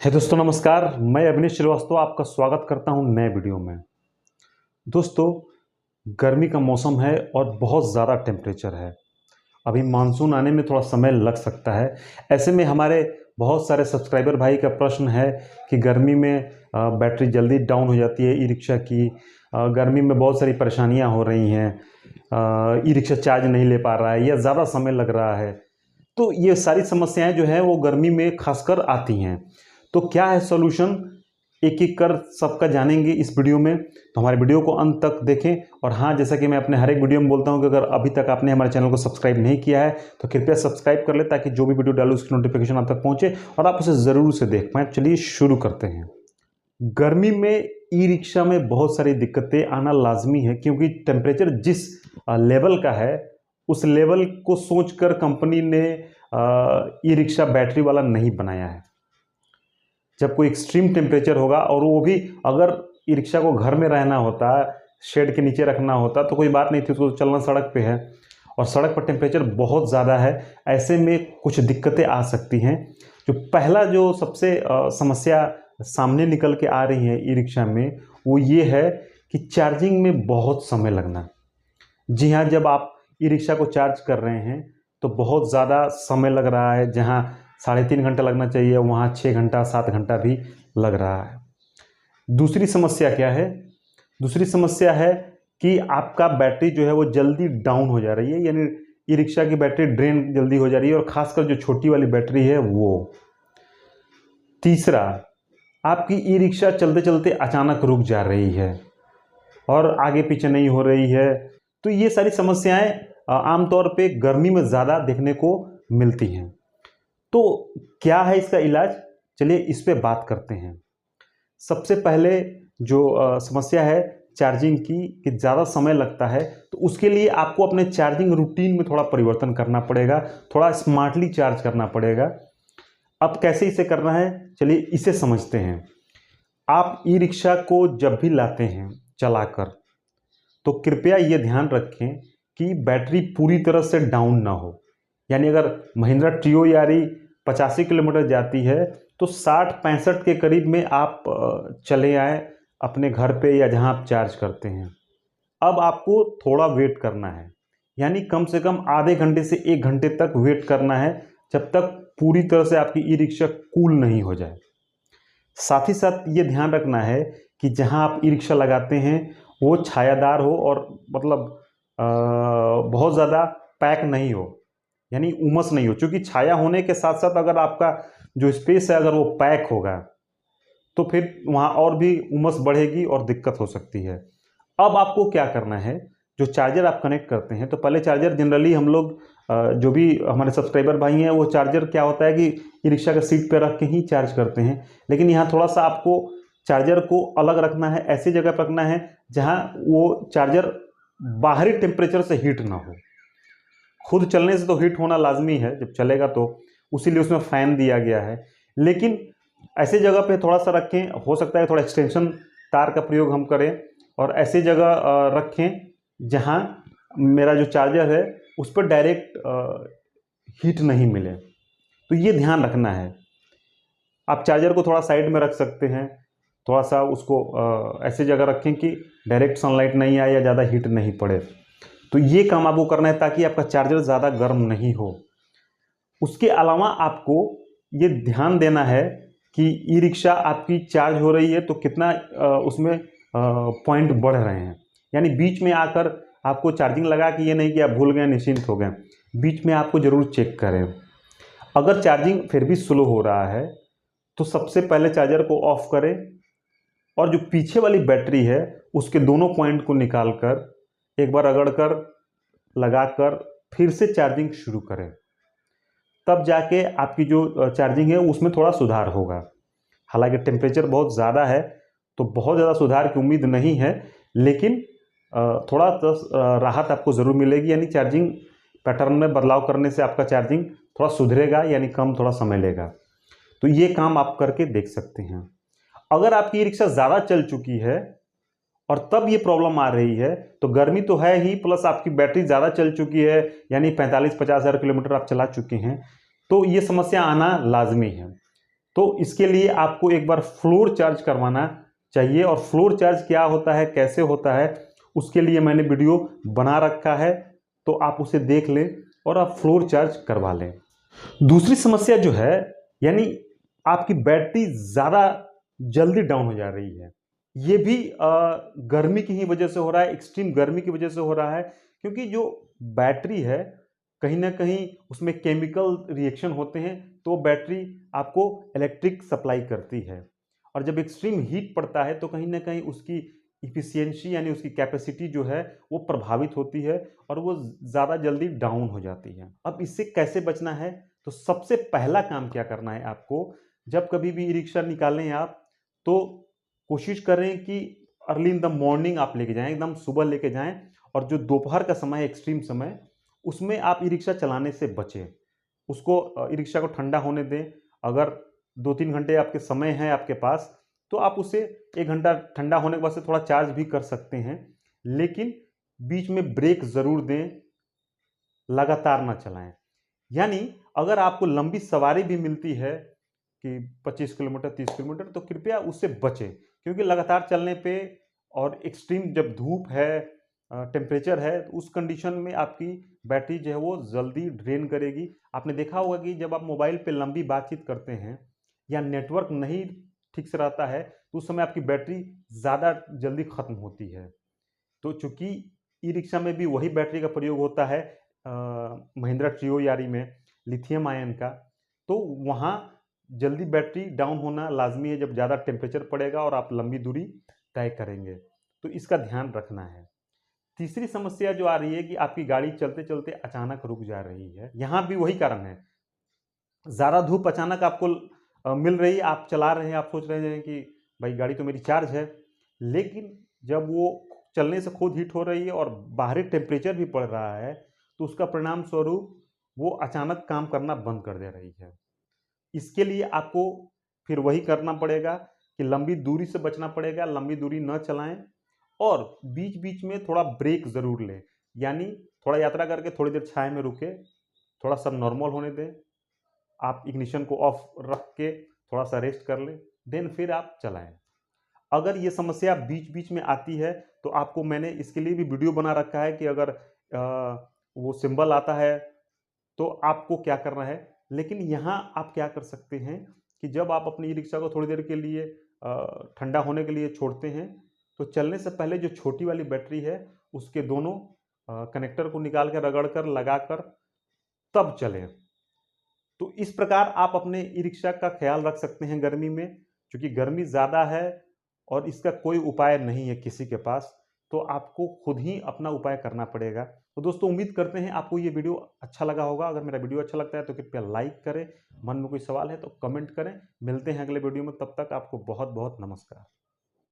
है दोस्तों, नमस्कार। मैं अभिनीश श्रीवास्तव आपका स्वागत करता हूं नए वीडियो में। दोस्तों, गर्मी का मौसम है और बहुत ज़्यादा टेम्परेचर है। अभी मानसून आने में थोड़ा समय लग सकता है। ऐसे में हमारे बहुत सारे सब्सक्राइबर भाई का प्रश्न है कि गर्मी में बैटरी जल्दी डाउन हो जाती है ई रिक्शा की। गर्मी में बहुत सारी परेशानियां हो रही हैं, ई रिक्शा चार्ज नहीं ले पा रहा है या ज़्यादा समय लग रहा है। तो ये सारी समस्याएं जो हैं वो गर्मी में खासकर आती हैं। तो क्या है सॉल्यूशन, एक एक कर सबका जानेंगे इस वीडियो में। तो हमारे वीडियो को अंत तक देखें। और हाँ, जैसा कि मैं अपने हर एक वीडियो में बोलता हूं कि अगर अभी तक आपने हमारे चैनल को सब्सक्राइब नहीं किया है तो कृपया सब्सक्राइब कर ले, ताकि जो भी वीडियो डालूं उसकी नोटिफिकेशन आप तक पहुंचे और आप उसे ज़रूर से देख पाएँ। चलिए शुरू करते हैं। गर्मी में ई रिक्शा में बहुत सारी दिक्कतें आना लाजमी है, क्योंकि टेम्परेचर जिस लेवल का है उस लेवल को सोचकर कंपनी ने ई रिक्शा बैटरी वाला नहीं बनाया है। जब कोई एक्सट्रीम टेम्परेचर होगा, और वो भी अगर ई रिक्शा को घर में रहना होता, शेड के नीचे रखना होता तो कोई बात नहीं थी, उसको चलना सड़क पे है और सड़क पर टेम्परेचर बहुत ज़्यादा है। ऐसे में कुछ दिक्कतें आ सकती हैं। जो सबसे समस्या सामने निकल के आ रही है ई रिक्शा में, वो ये है कि चार्जिंग में बहुत समय लगना। जी हाँ, जब आप ई रिक्शा को चार्ज कर रहे हैं तो बहुत ज़्यादा समय लग रहा है। जहाँ 3.5 घंटा लगना चाहिए वहाँ 6 घंटा 7 घंटा भी लग रहा है। दूसरी समस्या क्या है? दूसरी समस्या है कि आपका बैटरी जो है वो जल्दी डाउन हो जा रही है, यानी ई रिक्शा की बैटरी ड्रेन जल्दी हो जा रही है, और ख़ासकर जो छोटी वाली बैटरी है वो। तीसरा, आपकी ई रिक्शा चलते चलते अचानक रुक जा रही है और आगे पीछे नहीं हो रही है। तो ये सारी समस्याएं आमतौर पे गर्मी में ज़्यादा देखने को मिलती हैं। तो क्या है इसका इलाज? चलिए इस पे बात करते हैं। सबसे पहले जो समस्या है चार्जिंग की, कि ज़्यादा समय लगता है, तो उसके लिए आपको अपने चार्जिंग रूटीन में थोड़ा परिवर्तन करना पड़ेगा, थोड़ा स्मार्टली चार्ज करना पड़ेगा। अब कैसे इसे करना है, चलिए इसे समझते हैं। आप ई रिक्शा को जब भी लाते हैं चलाकर, तो कृपया ये ध्यान रखें कि बैटरी पूरी तरह से डाउन ना हो। यानी अगर महिंद्रा ट्रियो यारी 85 किलोमीटर जाती है तो 60-65 के करीब में आप चले आए अपने घर पे या जहां आप चार्ज करते हैं। अब आपको थोड़ा वेट करना है, यानी कम से कम आधे घंटे से 1 घंटे तक वेट करना है, जब तक पूरी तरह से आपकी ई रिक्शा कूल नहीं हो जाए। साथ ही साथ ये ध्यान रखना है कि जहां आप ई रिक्शा लगाते हैं वो छायादार हो, और मतलब बहुत ज़्यादा पैक नहीं हो, यानी उमस नहीं हो। क्योंकि छाया होने के साथ साथ अगर आपका जो स्पेस है अगर वो पैक होगा तो फिर वहाँ और भी उमस बढ़ेगी और दिक्कत हो सकती है। अब आपको क्या करना है, जो चार्जर आप कनेक्ट करते हैं, तो पहले चार्जर जनरली हम लोग जो भी हमारे सब्सक्राइबर भाई हैं, वो चार्जर क्या होता है कि ई रिक्शा के सीट पर रख के ही चार्ज करते हैं। लेकिन यहाँ थोड़ा सा आपको चार्जर को अलग रखना है, ऐसी जगह पर रखना है जहाँ वो चार्जर बाहरी टेम्परेचर से हीट ना हो। खुद चलने से तो हीट होना लाजमी है जब चलेगा, तो उसीलिए उसमें फ़ैन दिया गया है। लेकिन ऐसी जगह पे थोड़ा सा रखें, हो सकता है थोड़ा एक्सटेंशन तार का प्रयोग हम करें, और ऐसी जगह रखें जहां मेरा जो चार्जर है उस पर डायरेक्ट हीट नहीं मिले। तो ये ध्यान रखना है। आप चार्जर को थोड़ा साइड में रख सकते हैं, थोड़ा सा उसको ऐसी जगह रखें कि डायरेक्ट सनलाइट नहीं आए या ज़्यादा हीट नहीं पड़े। तो ये काम आपको करना है ताकि आपका चार्जर ज़्यादा गर्म नहीं हो। उसके अलावा आपको ये ध्यान देना है कि ई रिक्शा आपकी चार्ज हो रही है तो कितना उसमें पॉइंट बढ़ रहे हैं। यानी बीच में आकर आपको चार्जिंग लगा कि ये नहीं कि आप भूल गए निश्चिंत हो गए, बीच में आपको ज़रूर चेक करें। अगर चार्जिंग फिर भी स्लो हो रहा है तो सबसे पहले चार्जर को ऑफ करें, और जो पीछे वाली बैटरी है उसके दोनों पॉइंट को निकाल कर एक बार रगड़ कर लगाकर फिर से चार्जिंग शुरू करें। तब जाके आपकी जो चार्जिंग है उसमें थोड़ा सुधार होगा। हालांकि टेम्परेचर बहुत ज़्यादा है तो बहुत ज़्यादा सुधार की उम्मीद नहीं है, लेकिन थोड़ा तो राहत आपको ज़रूर मिलेगी। यानी चार्जिंग पैटर्न में बदलाव करने से आपका चार्जिंग थोड़ा सुधरेगा, यानी कम थोड़ा समय लेगा। तो ये काम आप करके देख सकते हैं। अगर आपकी रिक्शा ज़्यादा चल चुकी है और तब ये प्रॉब्लम आ रही है, तो गर्मी तो है ही, प्लस आपकी बैटरी ज़्यादा चल चुकी है, यानी 45-50 हज़ार किलोमीटर आप चला चुके हैं, तो ये समस्या आना लाजमी है। तो इसके लिए आपको एक बार फ्लोर चार्ज करवाना चाहिए। और फ्लोर चार्ज क्या होता है, कैसे होता है, उसके लिए मैंने वीडियो बना रखा है, तो आप उसे देख लें और आप फ्लोर चार्ज करवा लें। दूसरी समस्या जो है, यानी आपकी बैटरी ज़्यादा जल्दी डाउन हो जा रही है। ये भी गर्मी की ही वजह से हो रहा है, एक्सट्रीम गर्मी की वजह से हो रहा है, क्योंकि जो बैटरी है कहीं ना कहीं उसमें केमिकल रिएक्शन होते हैं, तो बैटरी आपको इलेक्ट्रिक सप्लाई करती है। और जब एक्सट्रीम हीट पड़ता है तो कहीं ना कहीं उसकी इफिशियंसी यानी उसकी कैपेसिटी जो है वो प्रभावित होती है और वो ज़्यादा जल्दी डाउन हो जाती है। अब इससे कैसे बचना है, तो सबसे पहला काम क्या करना है आपको, जब कभी भी ई रिक्शा निकालें आप, तो कोशिश करें कि अर्ली इन द मॉर्निंग आप लेके जाएं, एकदम सुबह लेके जाएं। और जो दोपहर का समय है, एक्सट्रीम समय, उसमें आप ई रिक्शा चलाने से बचें। उसको ई रिक्शा को ठंडा होने दें। अगर 2-3 घंटे आपके समय है आपके पास, तो आप उसे 1 घंटा ठंडा होने के बाद से थोड़ा चार्ज भी कर सकते हैं, लेकिन बीच में ब्रेक ज़रूर दें, लगातार ना चलाएं। यानी अगर आपको लंबी सवारी भी मिलती है कि 25 किलोमीटर 30 किलोमीटर, तो कृपया उससे बचें, क्योंकि लगातार चलने पे और एक्सट्रीम जब धूप है, टेम्परेचर है, तो उस कंडीशन में आपकी बैटरी जो है वो जल्दी ड्रेन करेगी। आपने देखा होगा कि जब आप मोबाइल पे लंबी बातचीत करते हैं या नेटवर्क नहीं ठीक से रहता है, तो उस समय आपकी बैटरी ज़्यादा जल्दी ख़त्म होती है। तो चूंकि ई रिक्शा में भी वही बैटरी का प्रयोग होता है, महिंद्रा ट्रियो यारी में, लिथियम आयन का, तो वहाँ जल्दी बैटरी डाउन होना लाजमी है जब ज़्यादा टेम्परेचर पड़ेगा और आप लंबी दूरी तय करेंगे, तो इसका ध्यान रखना है। तीसरी समस्या जो आ रही है कि आपकी गाड़ी चलते चलते अचानक रुक जा रही है, यहाँ भी वही कारण है। ज़्यादा धूप अचानक आपको मिल रही है, आप चला रहे हैं, आप सोच रहे हैं कि भाई गाड़ी तो मेरी चार्ज है, लेकिन जब वो चलने से खुद हीट हो रही है और बाहरी टेम्परेचर भी पड़ रहा है, तो उसका परिणाम स्वरूप वो अचानक काम करना बंद कर दे रही है। इसके लिए आपको फिर वही करना पड़ेगा कि लंबी दूरी से बचना पड़ेगा, लंबी दूरी न चलाएं और बीच बीच में थोड़ा ब्रेक ज़रूर लें। यानी थोड़ा यात्रा करके थोड़ी देर छाया में रुके, थोड़ा सब नॉर्मल होने दें, आप इग्निशन को ऑफ रख के थोड़ा सा रेस्ट कर लें, देन फिर आप चलाएं। अगर ये समस्या बीच बीच में आती है, तो आपको मैंने इसके लिए भी वीडियो बना रखा है कि अगर वो सिंबल आता है तो आपको क्या करना है। लेकिन यहाँ आप क्या कर सकते हैं कि जब आप अपनी ई रिक्शा को थोड़ी देर के लिए ठंडा होने के लिए छोड़ते हैं, तो चलने से पहले जो छोटी वाली बैटरी है उसके दोनों कनेक्टर को निकाल कर रगड़ कर लगा कर तब चलें। तो इस प्रकार आप अपने ई रिक्शा का ख्याल रख सकते हैं गर्मी में, क्योंकि गर्मी ज़्यादा है और इसका कोई उपाय नहीं है किसी के पास, तो आपको खुद ही अपना उपाय करना पड़ेगा। तो दोस्तों, उम्मीद करते हैं आपको ये वीडियो अच्छा लगा होगा। अगर मेरा वीडियो अच्छा लगता है तो कृपया लाइक करें, मन में कोई सवाल है तो कमेंट करें। मिलते हैं अगले वीडियो में, तब तक आपको बहुत बहुत नमस्कार।